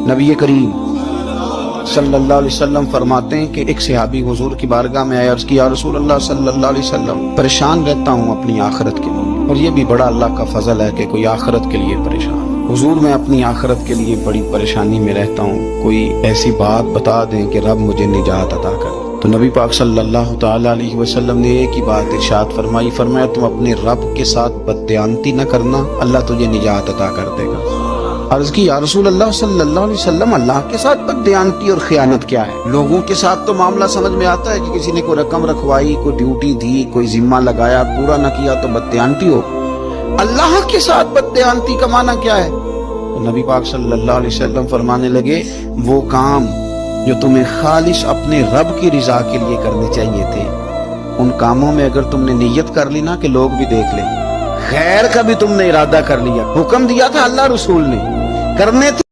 नबी करीम सल्लल्लाहु अलैहि वसल्लम फरमाते हैं कि एक सहाबी हुजूर की बारगाह में आया, अर्ज किया, रसूल अल्लाह सल्लल्लाहु अलैहि वसल्लम, परेशान रहता हूँ अपनी आखिरत के लिए, और ये भी बड़ा अल्लाह का फजल है कि कोई आखिरत के लिए परेशान। हुजूर मैं अपनी आखिरत के लिए बड़ी परेशानी में रहता हूँ, कोई ऐसी बात बता दें कि रब मुझे निजात अता करे। तो नबी पाक सल्लल्लाहु ताला अलैहि वसल्लम ने एक ही बात इरशाद फरमाई, फरमाया तुम अपने रब के साथ बददयानती न करना, अल्लाह तुझे निजात अता कर देगा। अर्ज की, या रसूल अल्लाह सल्लल्लाहु अलैहि वसल्लम, अल्लाह के साथ बददयानती और खयानत क्या है? लोगों के साथ तो मामला समझ में आता है कि किसी ने कोई रकम रखवाई, कोई ड्यूटी दी, कोई जिम्मा लगाया, पूरा न किया तो बददयानती हो। अल्लाह के साथ बददयानती का माना क्या है? तो नबी पाक सल्लल्लाहु अलैहि वसल्लम फरमाने लगे, वो काम जो तुम्हें खालिश अपने रब की रिजा के लिए करने चाहिए थे, उन कामों में अगर तुमने नियत कर ली ना कि लोग भी देख लें, खैर का भी तुमने इरादा कर लिया, हुक्म दिया था अल्लाह रसूल ने, करने थे